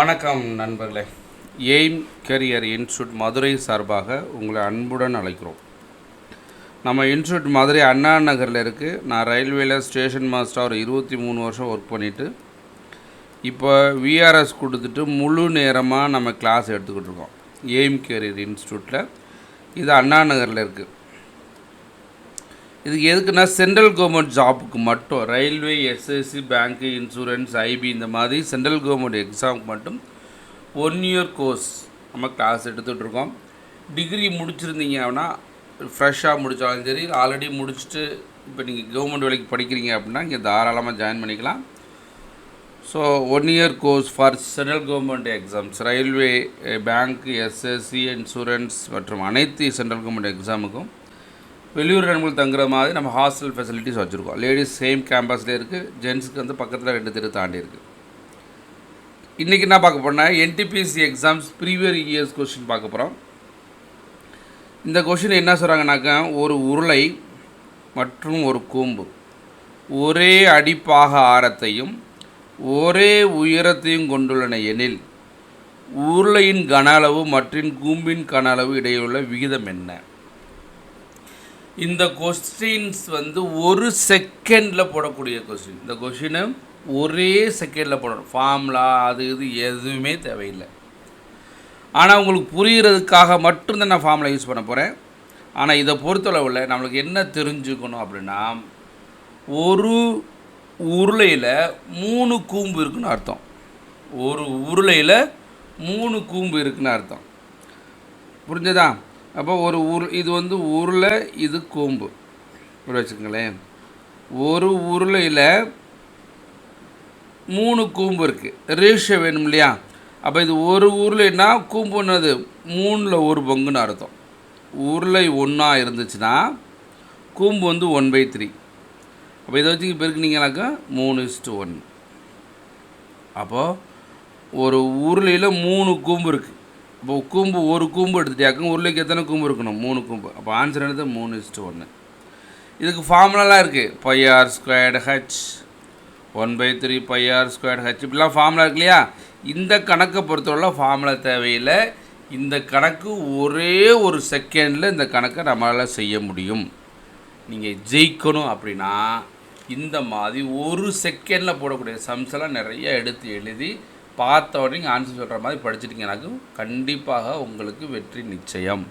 வணக்கம் நண்பர்களே. Aim career institute Madurai சார்பாக உங்களை அன்புடன் அழைக்கிறோம். நம்ம இன்ஸ்டியூட் மதுரை அண்ணா நகரில் இருக்குது. நான் ரயில்வேல ஸ்டேஷன் மாஸ்டர் ஒரு 23 வருஷம் ஒர்க் பண்ணிவிட்டு இப்போ விஆர்எஸ் கொடுத்துட்டு முழு நேரமாக நம்ம கிளாஸ் எடுத்துக்கிட்டு இருக்கோம். எய்ம் கெரியர் இன்ஸ்டியூட்டில் இது அண்ணா நகரில் இருக்குது. இதுக்கு எதுக்குன்னா சென்ட்ரல் கவர்மெண்ட் ஜாப்புக்கு மட்டும் ரயில்வே, எஸ்எஸ்சி, பேங்க்கு, இன்சூரன்ஸ், ஐபி இந்த மாதிரி சென்ட்ரல் கவர்மெண்ட் எக்ஸாமுக்கு மட்டும் 1 இயர் கோர்ஸ் நம்ம கிளாஸ் எடுத்துகிட்ருக்கோம். டிகிரி முடிச்சிருந்தீங்க அப்படின்னா ஃப்ரெஷ்ஷாக முடித்தாலும் சரி, ஆல்ரெடி முடிச்சுட்டு இப்போ நீங்கள் கவர்மெண்ட் வேலைக்கு படிக்கிறீங்க அப்படின்னா இங்கே தாராளமாக ஜாயின் பண்ணிக்கலாம். So 1 year course for central government exams, railway, bank, SSC, insurance மற்றும் அனைத்து சென்ட்ரல் கவர்மெண்ட் எக்ஸாமுக்கும் வெளியூர் நண்பர்கள் தங்குற மாதிரி நம்ம ஹாஸ்டல் ஃபெசிலிட்டிஸ் வச்சுருக்கோம். லேடிஸ் சேம் கேம்பஸ்லேயே இருக்குது, ஜென்ஸுக்கு வந்து பக்கத்தில் 2 தெரு தாண்டி இருக்குது. இன்றைக்கி என்ன பார்க்க போனால் என்டிபிசி எக்ஸாம்ஸ் ப்ரீவியர் இயர்ஸ் கொஷின் பார்க்க போகிறோம். இந்த கொஷின் என்ன சொல்கிறாங்கனாக்கா, ஒரு உருளை மற்றும் ஒரு கூம்பு ஒரே அடிப்பாக ஆரத்தையும் ஒரே உயரத்தையும் கொண்டுள்ளன எனில் உருளையின் கன அளவு மற்றும் கூம்பின் கன அளவு இடையுள்ள விகிதம் என்ன? இந்த கொஸ்டின்ஸ் வந்து 1 செகண்டில் போடக்கூடிய கொஸ்டின். இந்த கொஸ்டினை ஒரே செகண்டில் போடணும். ஃபார்முலா அது இது எதுவுமே தேவையில்லை. ஆனால் உங்களுக்கு புரிகிறதுக்காக மட்டும்தான் நான் ஃபார்முலா யூஸ் பண்ண போகிறேன். ஆனால் இதை பொறுத்தளவில் நம்மளுக்கு என்ன தெரிஞ்சுக்கணும் அப்படின்னா, ஒரு உருளையில் 3 கூம்பு இருக்குதுன்னு அர்த்தம். ஒரு உருளையில் 3 கூம்பு இருக்குதுன்னு அர்த்தம். புரிஞ்சதா? அப்போ இது வந்து உருளை, இது கூம்பு இப்படி வச்சுக்கோங்களேன். ஒரு உருளையில் 3 கூம்பு இருக்குது. ரேஷியோ வேணும் இல்லையா? அப்போ இது ஒரு உருளைன்னா கூம்புன்னது 3ல் 1 பங்குன்னு அர்த்தம். உருளை 1 இருந்துச்சுன்னா கூம்பு வந்து 1/3. அப்போ இதை வச்சு பெருக்குனீங்கனாக்கா 3:1. அப்போது ஒரு உருளையில் 3 கூம்பு இருக்குது. இப்போ கூம்பு ஒரு கூம்பு எடுத்துகிட்டாக்க உருளைக்கு எத்தனை கூம்பு இருக்கணும்? 3 கூம்பு. அப்போ ஆன்சர் என்னது? 3:1. இதுக்கு ஃபார்முலாலாம் இருக்குது. πr²h 1/3 πr²h இப்படிலாம் ஃபார்முலா இருக்கு இல்லையா? இந்த கணக்கை பொறுத்தவரை ஃபார்முலா தேவையில்லை. இந்த கணக்கு ஒரே ஒரு செகண்டில் இந்த கணக்கை நம்மளால் செய்ய முடியும். நீங்கள் ஜெயிக்கணும் அப்படின்னா இந்த மாதிரி ஒரு செகண்டில் போடக்கூடிய சம்ஸ் எல்லாம் நிறைய எடுத்து எழுதி பார்த்த உடனே ஆன்சர் சொல்கிற மாதிரி படிச்சுட்டிங்கனாக்கும் கண்டிப்பாக உங்களுக்கு வெற்றி நிச்சயம்.